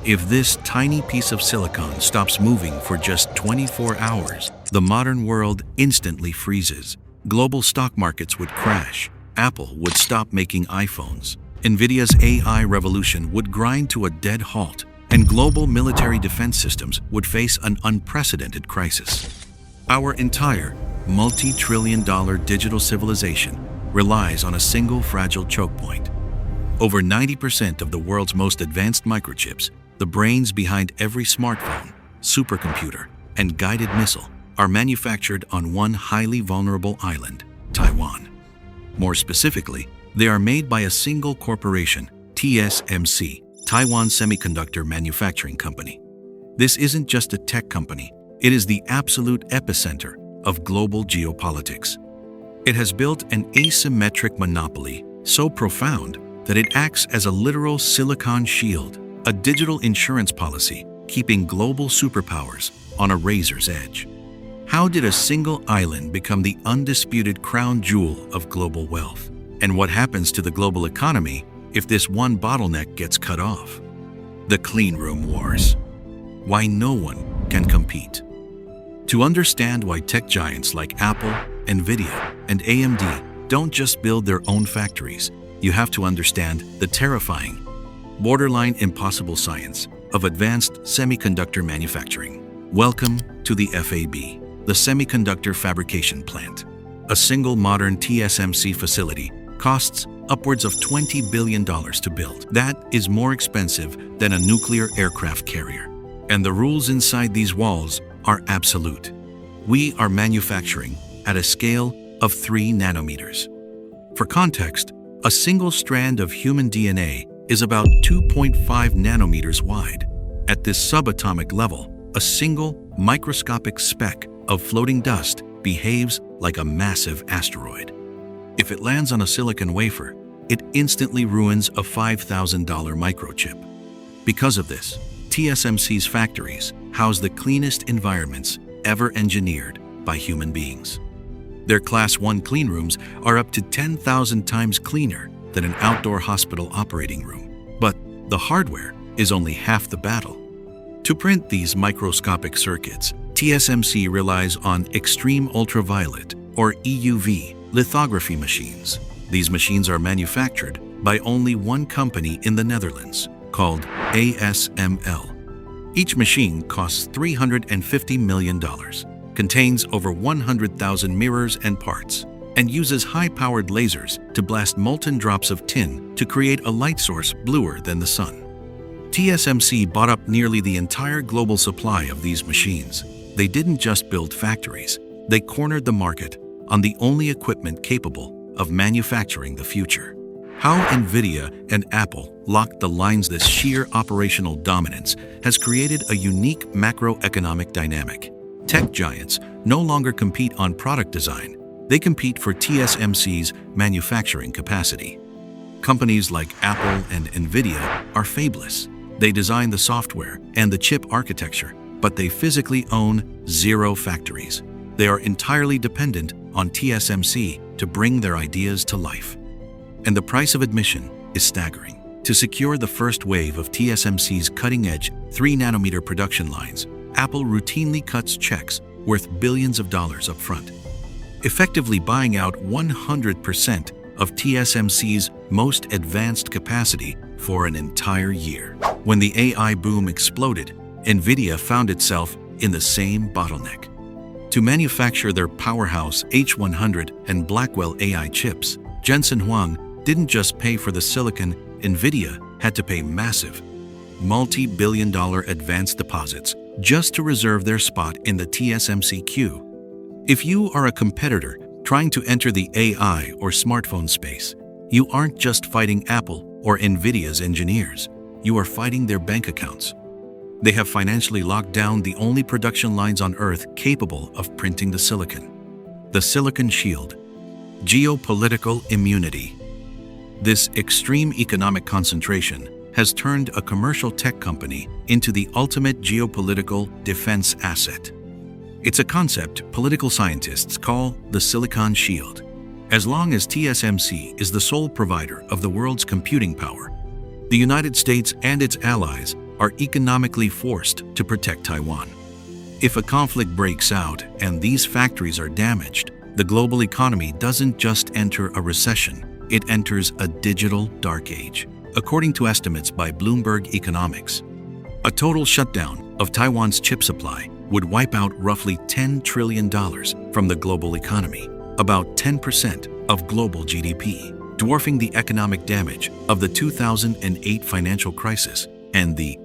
If this tiny piece of silicon stops moving for just 24 hours, the modern world instantly freezes. Global stock markets would crash. Apple would stop making iPhones. NVIDIA's AI revolution would grind to a dead halt, and global military defense systems would face an unprecedented crisis. Our entire multi-trillion-dollar digital civilization relies on a single fragile choke point. Over 90% of the world's most advanced microchips, the brains behind every smartphone, supercomputer, and guided missile, are manufactured on one highly vulnerable island, Taiwan. More specifically, they are made by a single corporation, TSMC, Taiwan Semiconductor Manufacturing Company. This isn't just a tech company, it is the absolute epicenter of global geopolitics. It has built an asymmetric monopoly so profound that it acts as a literal silicon shield, a digital insurance policy keeping global superpowers on a razor's edge. How did a single island become the undisputed crown jewel of global wealth? And what happens to the global economy if this one bottleneck gets cut off? The clean room wars. Why no one can compete. To understand why tech giants like Apple, NVIDIA, and AMD don't just build their own factories, you have to understand the terrifying, borderline impossible science of advanced semiconductor manufacturing. Welcome to the FAB, the Semiconductor Fabrication Plant. A single modern TSMC facility costs upwards of $20 billion to build. That is more expensive than a nuclear aircraft carrier. And the rules inside these walls are absolute. We are manufacturing at a scale of 3 nanometers. For context, a single strand of human DNA is about 2.5 nanometers wide. At this subatomic level, a single microscopic speck of floating dust behaves like a massive asteroid. If it lands on a silicon wafer, it instantly ruins a $5,000 microchip. Because of this, TSMC's factories house the cleanest environments ever engineered by human beings. Their Class 1 cleanrooms are up to 10,000 times cleaner than an outdoor hospital operating room. But the hardware is only half the battle. To print these microscopic circuits, TSMC relies on extreme ultraviolet, or EUV, lithography machines. These machines are manufactured by only one company in the Netherlands, called ASML. Each machine costs $350 million, contains over 100,000 mirrors and parts, and uses high-powered lasers to blast molten drops of tin to create a light source bluer than the sun. TSMC bought up nearly the entire global supply of these machines. They didn't just build factories, they cornered the market on the only equipment capable of manufacturing the future. How NVIDIA and Apple locked the lines. This sheer operational dominance has created a unique macroeconomic dynamic. Tech giants no longer compete on product design, they compete for TSMC's manufacturing capacity. Companies like Apple and NVIDIA are fabless. They design the software and the chip architecture, but they physically own 0 factories. They are entirely dependent on TSMC to bring their ideas to life. And the price of admission is staggering. To secure the first wave of TSMC's cutting-edge 3-nanometer production lines, Apple routinely cuts checks worth billions of dollars up front, effectively buying out 100% of TSMC's most advanced capacity for an entire year. When the AI boom exploded, NVIDIA found itself in the same bottleneck. To manufacture their powerhouse H100 and Blackwell AI chips, Jensen Huang didn't just pay for the silicon. NVIDIA had to pay massive, multi-billion-dollar advanced deposits just to reserve their spot in the TSMC queue. If you are a competitor trying to enter the AI or smartphone space, you aren't just fighting Apple or NVIDIA's engineers, you are fighting their bank accounts. They have financially locked down the only production lines on Earth capable of printing the silicon. The silicon shield. Geopolitical immunity. This extreme economic concentration has turned a commercial tech company into the ultimate geopolitical defense asset. It's a concept political scientists call the silicon shield. As long as TSMC is the sole provider of the world's computing power, the United States and its allies are economically forced to protect Taiwan. If a conflict breaks out and these factories are damaged, the global economy doesn't just enter a recession, it enters a digital dark age. According to estimates by Bloomberg Economics, a total shutdown of Taiwan's chip supply would wipe out roughly $10 trillion from the global economy, about 10% of global GDP, dwarfing the economic damage of the 2008 financial crisis and the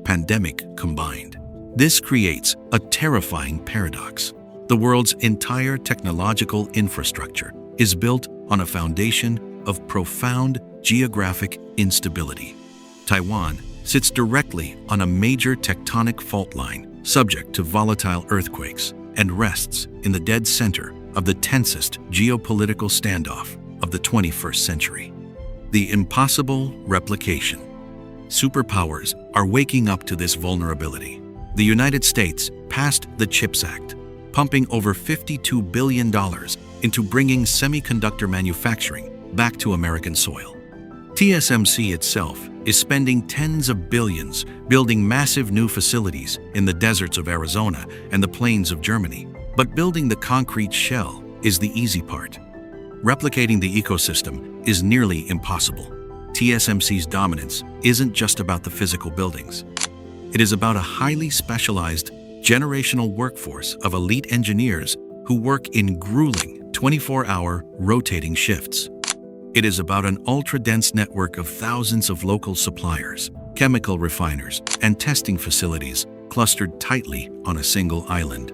pandemic combined. This creates a terrifying paradox. The world's entire technological infrastructure is built on a foundation of profound geographic instability. Taiwan sits directly on a major tectonic fault line, subject to volatile earthquakes, and rests in the dead center of the tensest geopolitical standoff of the 21st century. The impossible replication. Superpowers are waking up to this vulnerability. The United States passed the CHIPS Act, pumping over $52 billion into bringing semiconductor manufacturing back to American soil. TSMC itself is spending tens of billions building massive new facilities in the deserts of Arizona and the plains of Germany. But building the concrete shell is the easy part. Replicating the ecosystem is nearly impossible. TSMC's dominance isn't just about the physical buildings. It is about a highly specialized, generational workforce of elite engineers who work in grueling 24-hour rotating shifts. It is about an ultra-dense network of thousands of local suppliers, chemical refiners, and testing facilities clustered tightly on a single island.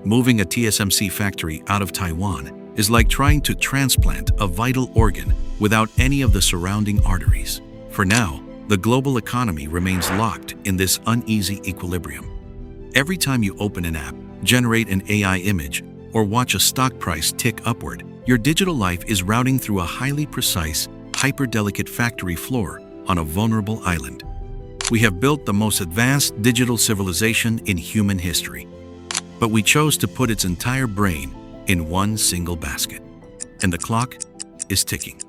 Moving a TSMC factory out of Taiwan is like trying to transplant a vital organ without any of the surrounding arteries. For now, the global economy remains locked in this uneasy equilibrium. Every time you open an app, generate an AI image, or watch a stock price tick upward, your digital life is routing through a highly precise, hyper-delicate factory floor on a vulnerable island. We have built the most advanced digital civilization in human history, but we chose to put its entire brain in one single basket. And the clock is ticking.